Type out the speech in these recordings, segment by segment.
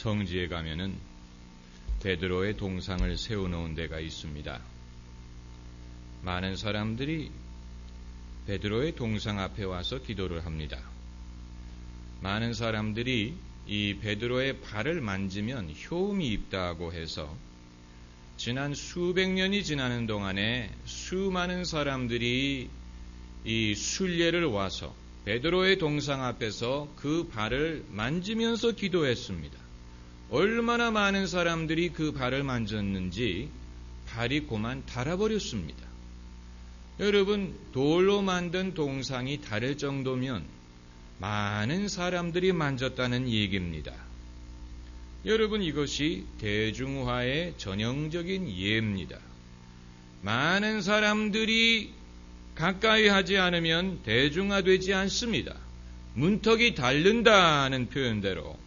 성지에 가면은 베드로의 동상을 세워놓은 데가 있습니다. 많은 사람들이 베드로의 동상 앞에 와서 기도를 합니다. 많은 사람들이 이 베드로의 발을 만지면 효험이 있다고 해서 지난 수백 년이 지나는 동안에 수많은 사람들이 이 순례를 와서 베드로의 동상 앞에서 그 발을 만지면서 기도했습니다. 얼마나 많은 사람들이 그 발을 만졌는지 발이 고만 닳아버렸습니다. 여러분, 돌로 만든 동상이 닳을 정도면 많은 사람들이 만졌다는 얘기입니다. 여러분, 이것이 대중화의 전형적인 예입니다. 많은 사람들이 가까이 하지 않으면 대중화되지 않습니다. 문턱이 닳는다는 표현대로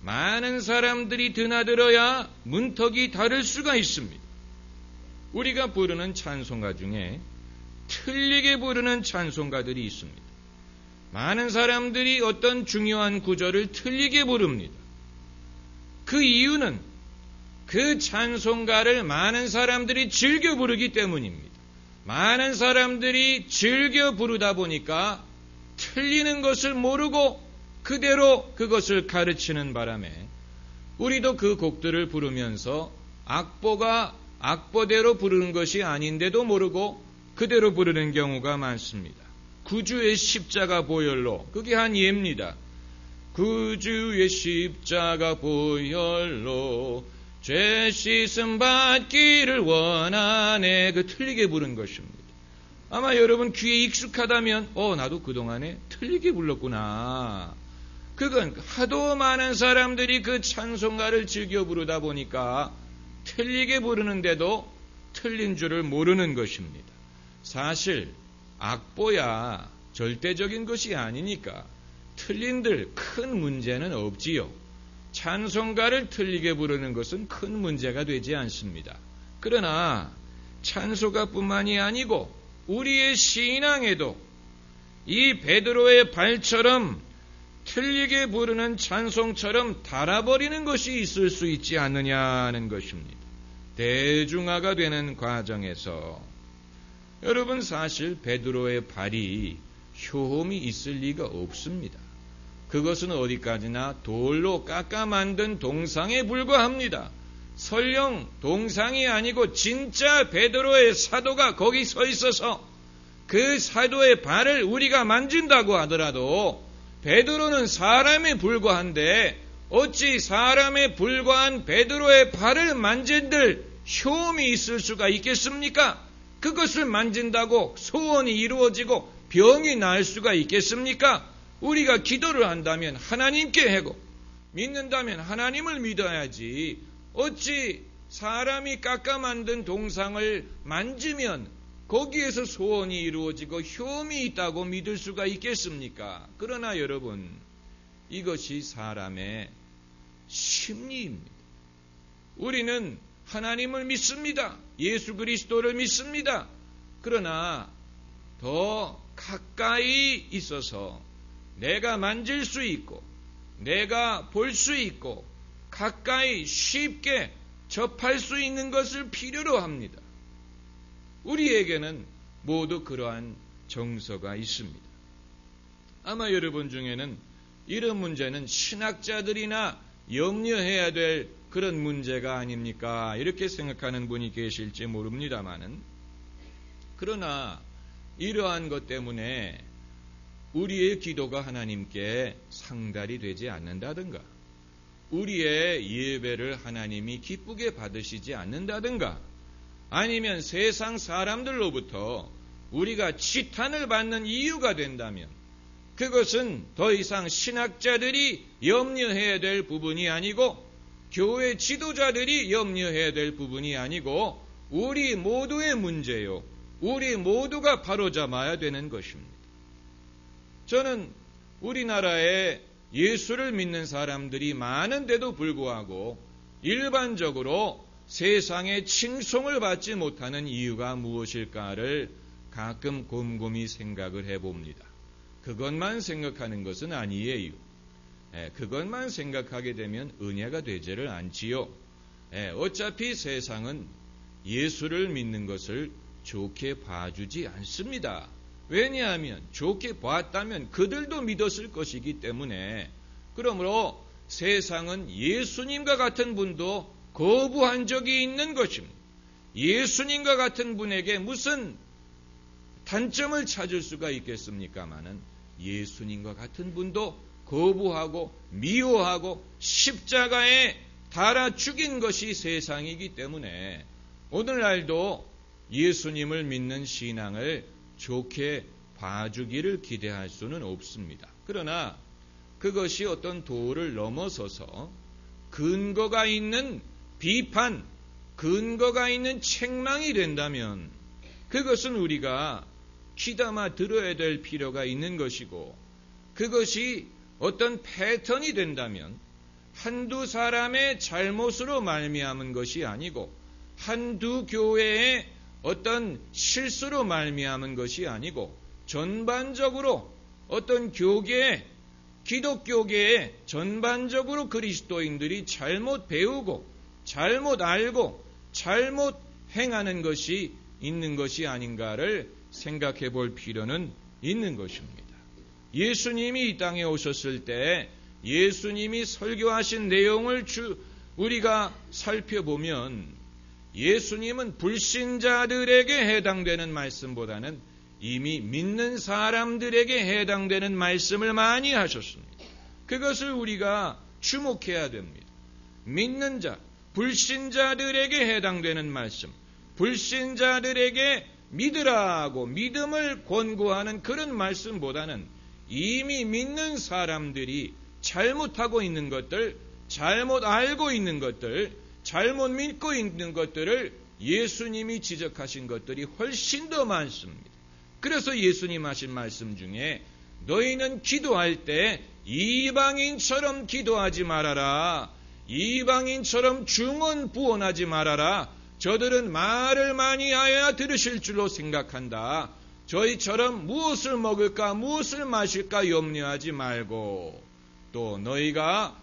많은 사람들이 드나들어야 문턱이 닳을 수가 있습니다. 우리가 부르는 찬송가 중에 틀리게 부르는 찬송가들이 있습니다. 많은 사람들이 어떤 중요한 구절을 틀리게 부릅니다. 그 이유는 그 찬송가를 많은 사람들이 즐겨 부르기 때문입니다. 많은 사람들이 즐겨 부르다 보니까 틀리는 것을 모르고 그대로 그것을 가르치는 바람에 우리도 그 곡들을 부르면서 악보가 악보대로 부르는 것이 아닌데도 모르고 그대로 부르는 경우가 많습니다. 구주의 십자가 보혈로, 그게 한 예입니다. 구주의 십자가 보혈로 죄 씻음 받기를 원하네, 그 틀리게 부른 것입니다. 아마 여러분 귀에 익숙하다면 나도 그동안에 틀리게 불렀구나. 그건 하도 많은 사람들이 그 찬송가를 즐겨 부르다 보니까 틀리게 부르는데도 틀린 줄을 모르는 것입니다. 사실 악보야 절대적인 것이 아니니까 틀린들 큰 문제는 없지요. 찬송가를 틀리게 부르는 것은 큰 문제가 되지 않습니다. 그러나 찬송가뿐만이 아니고 우리의 신앙에도 이 베드로의 발처럼 틀리게 부르는 찬송처럼 닳아버리는 것이 있을 수 있지 않느냐는 것입니다. 대중화가 되는 과정에서 여러분, 사실 베드로의 발이 효험이 있을 리가 없습니다. 그것은 어디까지나 돌로 깎아 만든 동상에 불과합니다. 설령 동상이 아니고 진짜 베드로의 사도가 거기 서 있어서 그 사도의 발을 우리가 만진다고 하더라도 베드로는 사람에 불과한데 어찌 사람에 불과한 베드로의 발을 만진들 효험이 있을 수가 있겠습니까? 그것을 만진다고 소원이 이루어지고 병이 나을 수가 있겠습니까? 우리가 기도를 한다면 하나님께 하고 믿는다면 하나님을 믿어야지 어찌 사람이 깎아 만든 동상을 만지면 거기에서 소원이 이루어지고 효험이 있다고 믿을 수가 있겠습니까? 그러나 여러분, 이것이 사람의 심리입니다. 우리는 하나님을 믿습니다. 예수 그리스도를 믿습니다. 그러나 더 가까이 있어서 내가 만질 수 있고 내가 볼 수 있고 가까이 쉽게 접할 수 있는 것을 필요로 합니다. 우리에게는 모두 그러한 정서가 있습니다. 아마 여러분 중에는 이런 문제는 신학자들이나 염려해야 될 그런 문제가 아닙니까? 이렇게 생각하는 분이 계실지 모릅니다마는, 그러나 이러한 것 때문에 우리의 기도가 하나님께 상달이 되지 않는다든가, 우리의 예배를 하나님이 기쁘게 받으시지 않는다든가, 아니면 세상 사람들로부터 우리가 지탄을 받는 이유가 된다면 그것은 더 이상 신학자들이 염려해야 될 부분이 아니고 교회 지도자들이 염려해야 될 부분이 아니고 우리 모두의 문제요, 우리 모두가 바로잡아야 되는 것입니다. 저는 우리나라에 예수를 믿는 사람들이 많은데도 불구하고 일반적으로 세상에 칭송을 받지 못하는 이유가 무엇일까를 가끔 곰곰이 생각을 해봅니다. 그것만 생각하는 것은 아니에요. 그것만 생각하게 되면 은혜가 되지를 않지요. 어차피 세상은 예수를 믿는 것을 좋게 봐주지 않습니다. 왜냐하면 좋게 봤다면 그들도 믿었을 것이기 때문에. 그러므로 세상은 예수님과 같은 분도 거부한 적이 있는 것입니다. 예수님과 같은 분에게 무슨 단점을 찾을 수가 있겠습니까마는 예수님과 같은 분도 거부하고 미워하고 십자가에 달아 죽인 것이 세상이기 때문에 오늘날도 예수님을 믿는 신앙을 좋게 봐주기를 기대할 수는 없습니다. 그러나 그것이 어떤 도를 넘어서서 근거가 있는 비판, 근거가 있는 책망이 된다면 그것은 우리가 귀담아 들어야 될 필요가 있는 것이고, 그것이 어떤 패턴이 된다면 한두 사람의 잘못으로 말미암은 것이 아니고 한두 교회의 어떤 실수로 말미암은 것이 아니고 전반적으로 어떤 교계, 기독교계에 전반적으로 그리스도인들이 잘못 배우고 잘못 알고 잘못 행하는 것이 있는 것이 아닌가를 생각해 볼 필요는 있는 것입니다. 예수님이 이 땅에 오셨을 때 예수님이 설교하신 내용을 우리가 살펴보면 예수님은 불신자들에게 해당되는 말씀보다는 이미 믿는 사람들에게 해당되는 말씀을 많이 하셨습니다. 그것을 우리가 주목해야 됩니다. 믿는 자, 불신자들에게 해당되는 말씀, 불신자들에게 믿으라고 믿음을 권고하는 그런 말씀보다는 이미 믿는 사람들이 잘못하고 있는 것들, 잘못 알고 있는 것들, 잘못 믿고 있는 것들을 예수님이 지적하신 것들이 훨씬 더 많습니다. 그래서 예수님 하신 말씀 중에 너희는 기도할 때 이방인처럼 기도하지 말아라. 이방인처럼 중언부언하지 말아라. 저들은 말을 많이 하여야 들으실 줄로 생각한다. 저희처럼 무엇을 먹을까 무엇을 마실까 염려하지 말고, 또 너희가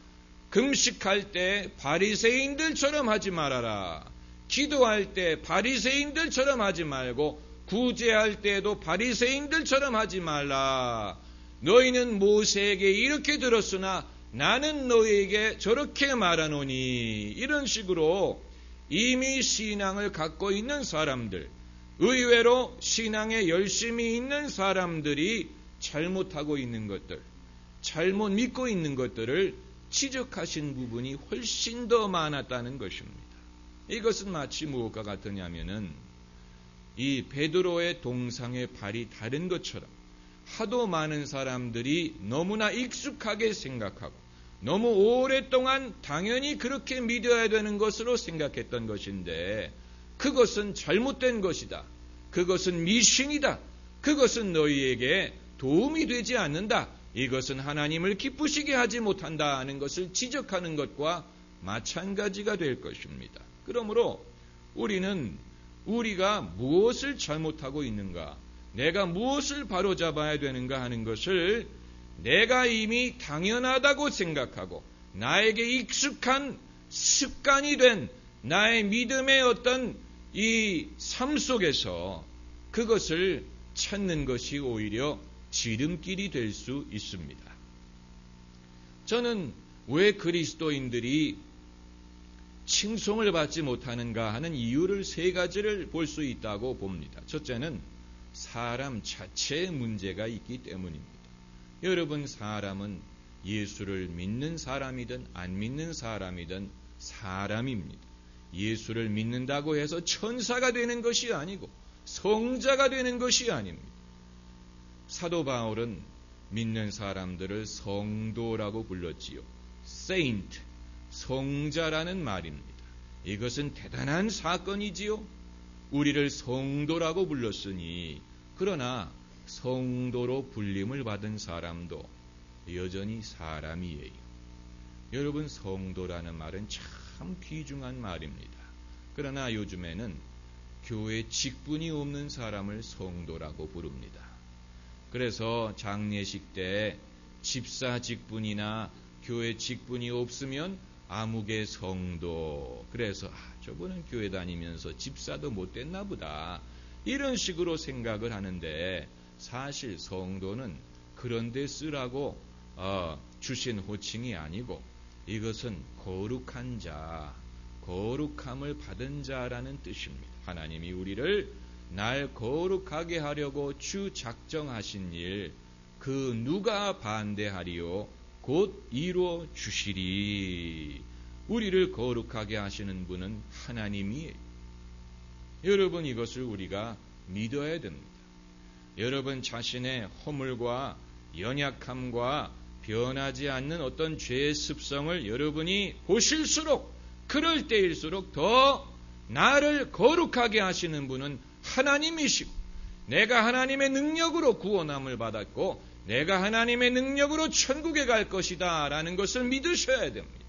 금식할 때 바리새인들처럼 하지 말아라. 기도할 때 바리새인들처럼 하지 말고 구제할 때도 바리새인들처럼 하지 말라. 너희는 모세에게 이렇게 들었으나 나는 너희에게 저렇게 말하노니. 이런 식으로 이미 신앙을 갖고 있는 사람들, 의외로 신앙에 열심히 있는 사람들이 잘못하고 있는 것들, 잘못 믿고 있는 것들을 지적하신 부분이 훨씬 더 많았다는 것입니다. 이것은 마치 무엇과 같으냐면은 이 베드로의 동상의 발이 다른 것처럼 하도 많은 사람들이 너무나 익숙하게 생각하고 너무 오랫동안 당연히 그렇게 믿어야 되는 것으로 생각했던 것인데, 그것은 잘못된 것이다. 그것은 미신이다. 그것은 너희에게 도움이 되지 않는다. 이것은 하나님을 기쁘시게 하지 못한다 하는 것을 지적하는 것과 마찬가지가 될 것입니다. 그러므로 우리는 우리가 무엇을 잘못하고 있는가, 내가 무엇을 바로잡아야 되는가 하는 것을 내가 이미 당연하다고 생각하고 나에게 익숙한 습관이 된 나의 믿음의 어떤 이 삶 속에서 그것을 찾는 것이 오히려 지름길이 될 수 있습니다. 저는 왜 그리스도인들이 칭송을 받지 못하는가 하는 이유를 세 가지를 볼 수 있다고 봅니다. 첫째는 사람 자체의 문제가 있기 때문입니다. 여러분, 사람은 예수를 믿는 사람이든 안 믿는 사람이든 사람입니다. 예수를 믿는다고 해서 천사가 되는 것이 아니고 성자가 되는 것이 아닙니다. 사도 바울은 믿는 사람들을 성도라고 불렀지요. Saint, 성자라는 말입니다. 이것은 대단한 사건이지요. 우리를 성도라고 불렀으니, 그러나 성도로 불림을 받은 사람도 여전히 사람이에요. 여러분, 성도라는 말은 참 귀중한 말입니다. 그러나 요즘에는 교회 직분이 없는 사람을 성도라고 부릅니다. 그래서 장례식 때 집사 직분이나 교회 직분이 없으면 아무개 성도. 그래서 저분은 교회 다니면서 집사도 못 됐나 보다. 이런 식으로 생각을 하는데 사실 성도는 그런 데 쓰라고 주신 호칭이 아니고 이것은 거룩한 자, 거룩함을 받은 자라는 뜻입니다. 하나님이 우리를 날 거룩하게 하려고 주 작정하신 일, 그 누가 반대하리요? 곧 이루어 주시리. 우리를 거룩하게 하시는 분은 하나님이에요. 여러분, 이것을 우리가 믿어야 됩니다. 여러분 자신의 허물과 연약함과 변하지 않는 어떤 죄의 습성을 여러분이 보실수록, 그럴 때일수록 더 나를 거룩하게 하시는 분은 하나님이시고, 내가 하나님의 능력으로 구원함을 받았고 내가 하나님의 능력으로 천국에 갈 것이다 라는 것을 믿으셔야 됩니다.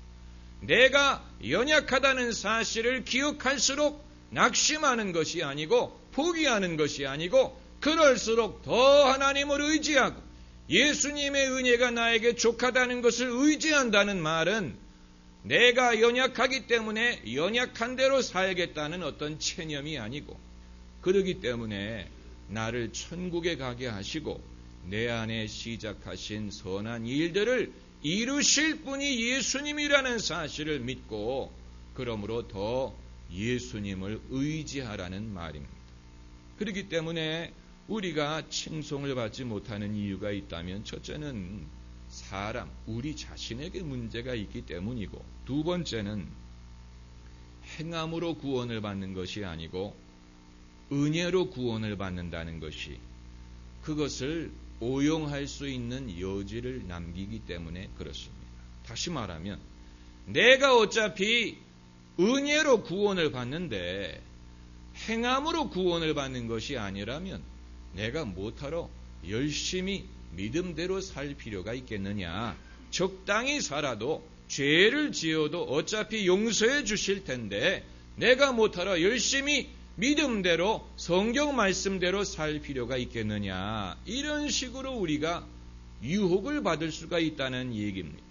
내가 연약하다는 사실을 기억할수록 낙심하는 것이 아니고 포기하는 것이 아니고, 그럴수록 더 하나님을 의지하고 예수님의 은혜가 나에게 족하다는 것을 의지한다는 말은 내가 연약하기 때문에 연약한 대로 살겠다는 어떤 체념이 아니고, 그러기 때문에 나를 천국에 가게 하시고 내 안에 시작하신 선한 일들을 이루실 분이 예수님이라는 사실을 믿고, 그러므로 더 예수님을 의지하라는 말입니다. 그렇기 때문에 우리가 칭송을 받지 못하는 이유가 있다면, 첫째는 사람, 우리 자신에게 문제가 있기 때문이고, 두 번째는 행함으로 구원을 받는 것이 아니고 은혜로 구원을 받는다는 것이, 그것을 오용할 수 있는 여지를 남기기 때문에 그렇습니다. 다시 말하면 내가 어차피 은혜로 구원을 받는데 행함으로 구원을 받는 것이 아니라면 내가 못하러 열심히 믿음대로 살 필요가 있겠느냐. 적당히 살아도 죄를 지어도 어차피 용서해 주실 텐데 내가 못하러 열심히 믿음대로 성경 말씀대로 살 필요가 있겠느냐. 이런 식으로 우리가 유혹을 받을 수가 있다는 얘기입니다.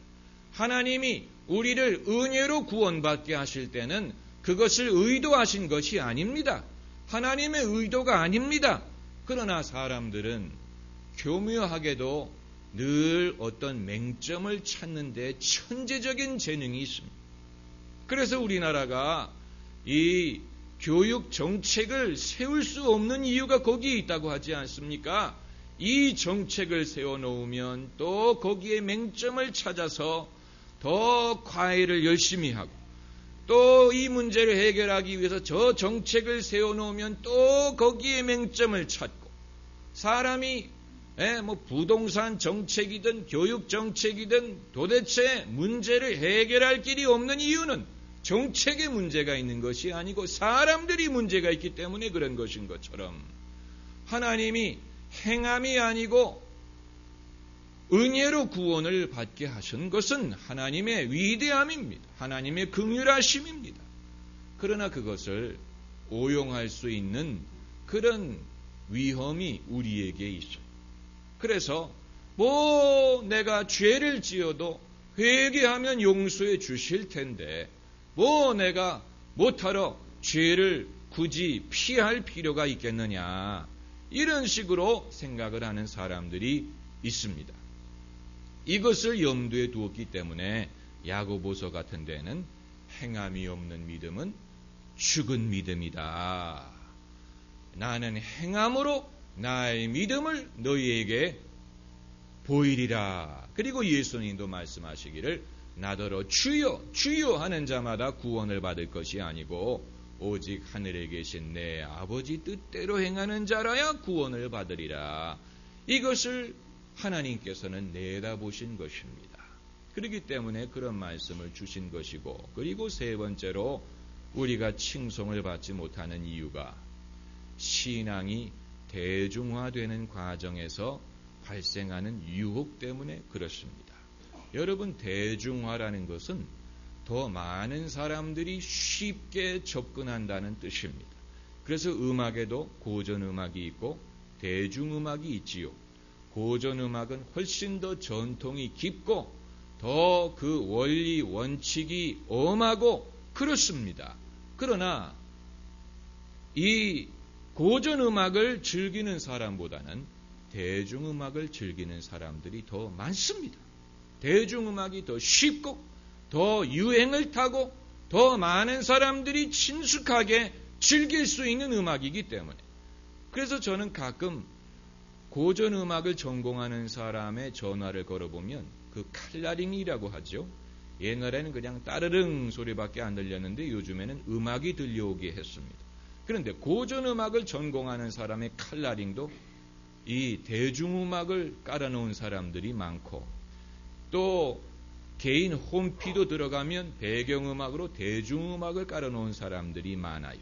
하나님이 우리를 은혜로 구원받게 하실 때는 그것을 의도하신 것이 아닙니다. 하나님의 의도가 아닙니다. 그러나 사람들은 교묘하게도 늘 어떤 맹점을 찾는 데 천재적인 재능이 있습니다. 그래서 우리나라가 이 교육 정책을 세울 수 없는 이유가 거기에 있다고 하지 않습니까? 이 정책을 세워놓으면 또 거기에 맹점을 찾아서 더 과외를 열심히 하고, 또 이 문제를 해결하기 위해서 저 정책을 세워놓으면 또 거기에 맹점을 찾고, 사람이 부동산 정책이든 교육 정책이든 도대체 문제를 해결할 길이 없는 이유는 정책에 문제가 있는 것이 아니고 사람들이 문제가 있기 때문에 그런 것인 것처럼, 하나님이 행함이 아니고 은혜로 구원을 받게 하신 것은 하나님의 위대함입니다. 하나님의 긍휼하심입니다. 그러나 그것을 오용할 수 있는 그런 위험이 우리에게 있어요. 그래서 내가 죄를 지어도 회개하면 용서해 주실 텐데 내가 못하러 죄를 굳이 피할 필요가 있겠느냐, 이런 식으로 생각을 하는 사람들이 있습니다. 이것을 염두에 두었기 때문에 야고보서 같은 데는 행함이 없는 믿음은 죽은 믿음이다. 나는 행함으로 나의 믿음을 너희에게 보이리라. 그리고 예수님도 말씀하시기를 나더러 주여 주여 하는 자마다 구원을 받을 것이 아니고 오직 하늘에 계신 내 아버지 뜻대로 행하는 자라야 구원을 받으리라. 이것을 하나님께서는 내다보신 것입니다. 그렇기 때문에 그런 말씀을 주신 것이고, 그리고 세 번째로 우리가 칭송을 받지 못하는 이유가 신앙이 대중화되는 과정에서 발생하는 유혹 때문에 그렇습니다. 여러분, 대중화라는 것은 더 많은 사람들이 쉽게 접근한다는 뜻입니다. 그래서 음악에도 고전음악이 있고 대중음악이 있지요. 고전음악은 훨씬 더 전통이 깊고 더 그 원리 원칙이 엄하고 그렇습니다. 그러나 이 고전음악을 즐기는 사람보다는 대중음악을 즐기는 사람들이 더 많습니다. 대중음악이 더 쉽고 더 유행을 타고 더 많은 사람들이 친숙하게 즐길 수 있는 음악이기 때문에, 그래서 저는 가끔 고전음악을 전공하는 사람의 전화를 걸어보면 그 칼라링이라고 하죠. 옛날에는 그냥 따르릉 소리밖에 안 들렸는데 요즘에는 음악이 들려오게 했습니다. 그런데 고전음악을 전공하는 사람의 칼라링도 이 대중음악을 깔아놓은 사람들이 많고, 또 개인 홈피도 들어가면 배경음악으로 대중음악을 깔아놓은 사람들이 많아요.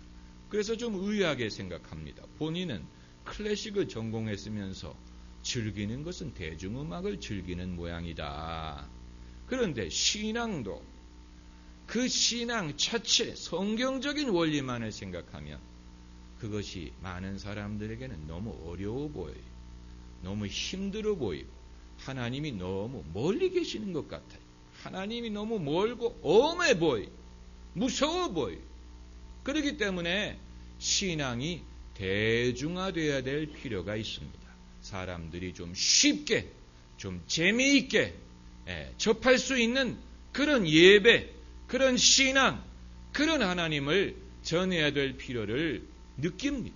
그래서 좀 의아하게 생각합니다. 본인은 클래식을 전공했으면서 즐기는 것은 대중음악을 즐기는 모양이다. 그런데 신앙도 그 신앙 자체 성경적인 원리만을 생각하면 그것이 많은 사람들에게는 너무 어려워 보여요. 너무 힘들어 보이고 하나님이 너무 멀리 계시는 것 같아요. 하나님이 너무 멀고 엄해 보여요. 무서워 보여요. 그렇기 때문에 신앙이 대중화되어야 될 필요가 있습니다. 사람들이 좀 쉽게, 좀 재미있게 접할 수 있는 그런 예배, 그런 신앙, 그런 하나님을 전해야 될 필요를 느낍니다.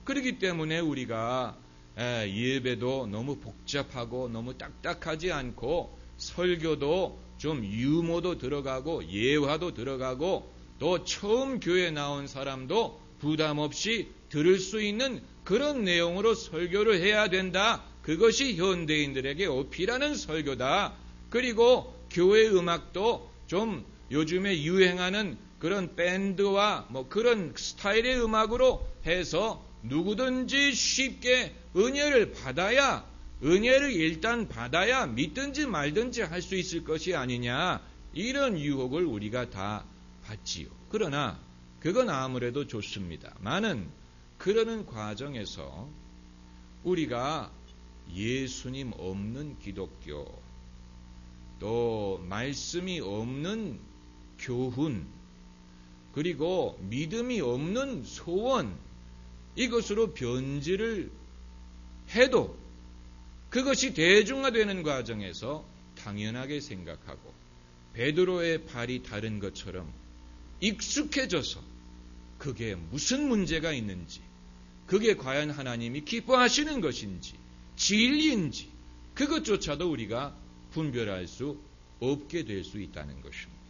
그렇기 때문에 우리가 예배도 너무 복잡하고 너무 딱딱하지 않고 설교도 좀 유머도 들어가고 예화도 들어가고 또 처음 교회 나온 사람도 부담 없이 들을 수 있는 그런 내용으로 설교를 해야 된다. 그것이 현대인들에게 어필하는 설교다. 그리고 교회 음악도 좀 요즘에 유행하는 그런 밴드와 그런 스타일의 음악으로 해서 누구든지 쉽게 은혜를 일단 받아야 믿든지 말든지 할 수 있을 것이 아니냐. 이런 유혹을 우리가 다 받지요. 그러나 그건 아무래도 좋습니다. 많은 그러는 과정에서 우리가 예수님 없는 기독교, 또 말씀이 없는 교훈, 그리고 믿음이 없는 소원, 이것으로 변질을 해도 그것이 대중화되는 과정에서 당연하게 생각하고 베드로의 발이 다른 것처럼 익숙해져서 그게 무슨 문제가 있는지, 그게 과연 하나님이 기뻐하시는 것인지 진리인지 그것조차도 우리가 분별할 수 없게 될 수 있다는 것입니다.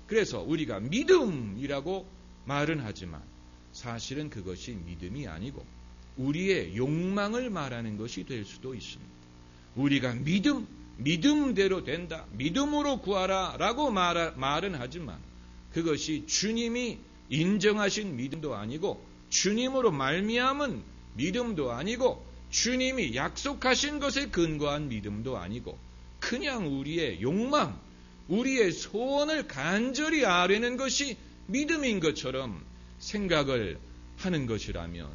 그래서 우리가 믿음이라고 말은 하지만 사실은 그것이 믿음이 아니고 우리의 욕망을 말하는 것이 될 수도 있습니다. 우리가 믿음대로 된다, 믿음으로 구하라 라고 말은 하지만 그것이 주님이 인정하신 믿음도 아니고 주님으로 말미암은 믿음도 아니고 주님이 약속하신 것에 근거한 믿음도 아니고 그냥 우리의 욕망, 우리의 소원을 간절히 아뢰는 것이 믿음인 것처럼 생각을 하는 것이라면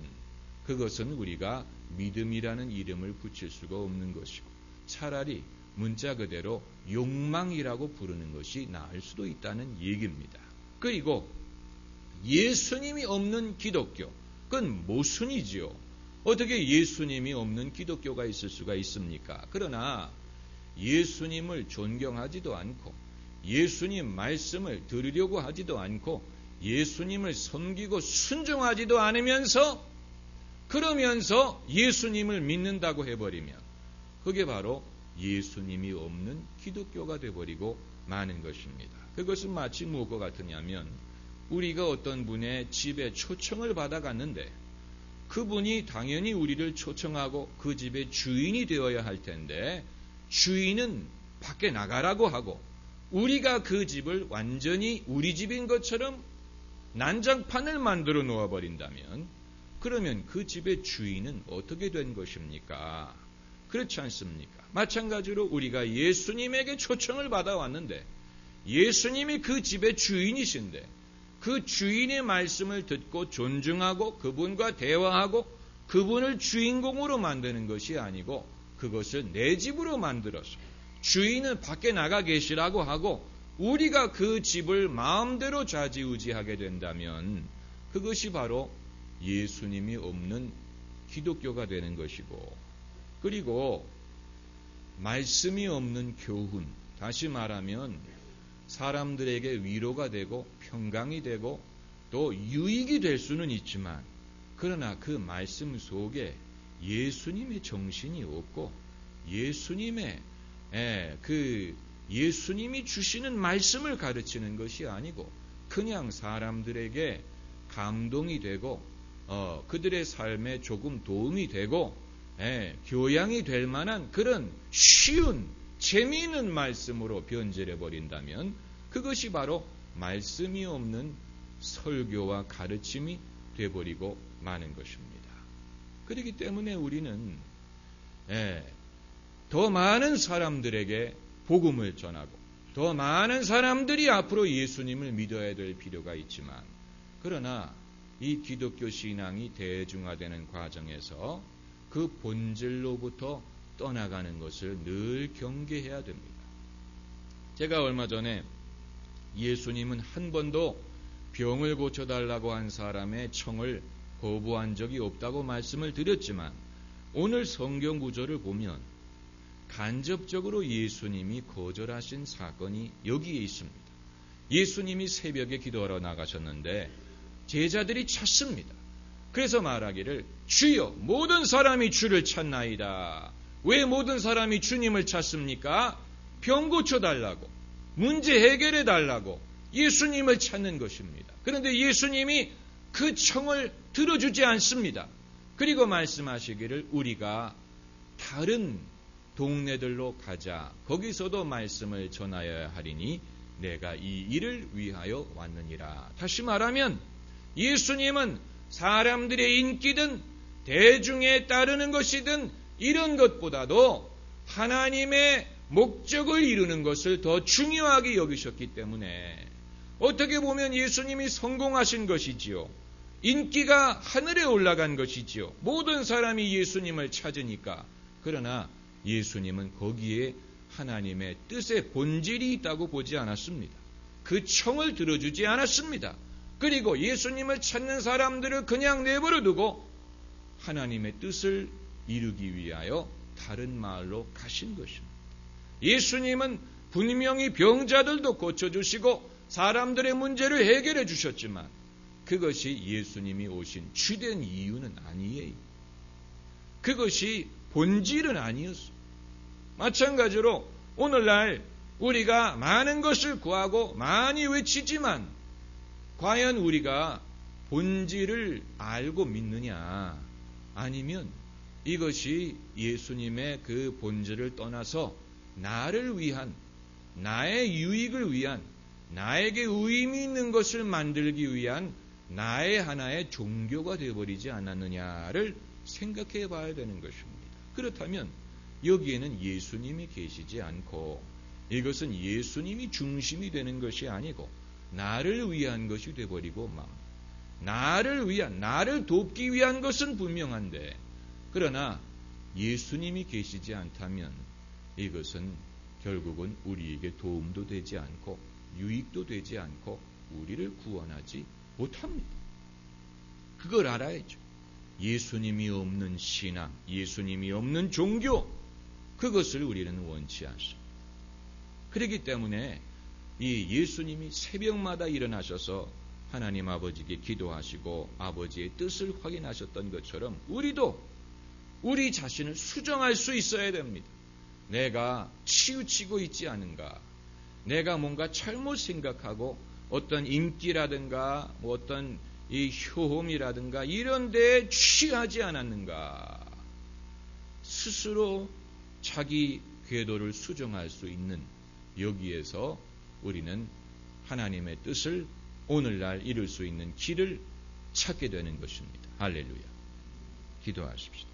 그것은 우리가 믿음이라는 이름을 붙일 수가 없는 것이고 차라리 문자 그대로 욕망이라고 부르는 것이 나을 수도 있다는 얘기입니다. 그리고 예수님이 없는 기독교, 그건 모순이지요. 어떻게 예수님이 없는 기독교가 있을 수가 있습니까? 그러나 예수님을 존경하지도 않고 예수님 말씀을 들으려고 하지도 않고 예수님을 섬기고 순종하지도 않으면서 그러면서 예수님을 믿는다고 해버리면 그게 바로 예수님이 없는 기독교가 되어버리고 마는 것입니다. 그것은 마치 무엇과 같으냐면 우리가 어떤 분의 집에 초청을 받아갔는데 그분이 당연히 우리를 초청하고 그 집의 주인이 되어야 할 텐데 주인은 밖에 나가라고 하고 우리가 그 집을 완전히 우리 집인 것처럼 난장판을 만들어 놓아버린다면 그러면 그 집의 주인은 어떻게 된 것입니까? 그렇지 않습니까? 마찬가지로 우리가 예수님에게 초청을 받아왔는데 예수님이 그 집의 주인이신데 그 주인의 말씀을 듣고 존중하고 그분과 대화하고 그분을 주인공으로 만드는 것이 아니고 그것을 내 집으로 만들어서 주인은 밖에 나가 계시라고 하고 우리가 그 집을 마음대로 좌지우지하게 된다면 그것이 바로 예수님이 없는 기독교가 되는 것이고, 그리고 말씀이 없는 교훈, 다시 말하면 사람들에게 위로가 되고 평강이 되고 또 유익이 될 수는 있지만, 그러나 그 말씀 속에 예수님의 정신이 없고 예수님이 주시는 말씀을 가르치는 것이 아니고 그냥 사람들에게 감동이 되고 그들의 삶에 조금 도움이 되고 교양이 될 만한 그런 쉬운 재미있는 말씀으로 변질해 버린다면 그것이 바로 말씀이 없는 설교와 가르침이 되어버리고 마는 것입니다. 그렇기 때문에 우리는 더 많은 사람들에게 복음을 전하고 더 많은 사람들이 앞으로 예수님을 믿어야 될 필요가 있지만, 그러나 이 기독교 신앙이 대중화되는 과정에서 그 본질로부터 떠나가는 것을 늘 경계해야 됩니다. 제가 얼마 전에 예수님은 한 번도 병을 고쳐달라고 한 사람의 청을 거부한 적이 없다고 말씀을 드렸지만, 오늘 성경 구절을 보면 간접적으로 예수님이 거절하신 사건이 여기에 있습니다. 예수님이 새벽에 기도하러 나가셨는데 제자들이 찾습니다. 그래서 말하기를, 주여, 모든 사람이 주를 찾나이다. 왜 모든 사람이 주님을 찾습니까? 병 고쳐달라고, 문제 해결해 달라고 예수님을 찾는 것입니다. 그런데 예수님이 그 청을 들어주지 않습니다. 그리고 말씀하시기를, 우리가 다른 동네들로 가자. 거기서도 말씀을 전하여야 하리니 내가 이 일을 위하여 왔느니라. 다시 말하면 예수님은 사람들의 인기든 대중에 따르는 것이든 이런 것보다도 하나님의 목적을 이루는 것을 더 중요하게 여기셨기 때문에, 어떻게 보면 예수님이 성공하신 것이지요. 인기가 하늘에 올라간 것이지요. 모든 사람이 예수님을 찾으니까. 그러나 예수님은 거기에 하나님의 뜻의 본질이 있다고 보지 않았습니다. 그 청을 들어주지 않았습니다. 그리고 예수님을 찾는 사람들을 그냥 내버려 두고 하나님의 뜻을 이루기 위하여 다른 마을로 가신 것입니다. 예수님은 분명히 병자들도 고쳐주시고 사람들의 문제를 해결해 주셨지만 그것이 예수님이 오신 주된 이유는 아니에요. 그것이 본질은 아니었어요. 마찬가지로 오늘날 우리가 많은 것을 구하고 많이 외치지만 과연 우리가 본질을 알고 믿느냐, 아니면 이것이 예수님의 그 본질을 떠나서 나를 위한, 나의 유익을 위한, 나에게 의미 있는 것을 만들기 위한 나의 하나의 종교가 되어버리지 않았느냐를 생각해 봐야 되는 것입니다. 그렇다면 여기에는 예수님이 계시지 않고 이것은 예수님이 중심이 되는 것이 아니고 나를 위한 것이 되어버리고 나를 위한, 나를 돕기 위한 것은 분명한데, 그러나 예수님이 계시지 않다면 이것은 결국은 우리에게 도움도 되지 않고 유익도 되지 않고 우리를 구원하지 못합니다. 그걸 알아야죠. 예수님이 없는 신앙, 예수님이 없는 종교, 그것을 우리는 원치 않습니다. 그렇기 때문에 이 예수님이 새벽마다 일어나셔서 하나님 아버지께 기도하시고 아버지의 뜻을 확인하셨던 것처럼 우리도 우리 자신을 수정할 수 있어야 됩니다. 내가 치우치고 있지 않은가, 내가 뭔가 잘못 생각하고 어떤 인기라든가 어떤 이 효험이라든가 이런 데에 취하지 않았는가, 스스로 자기 궤도를 수정할 수 있는 여기에서 우리는 하나님의 뜻을 오늘날 이룰 수 있는 길을 찾게 되는 것입니다. 할렐루야. 기도하십시오.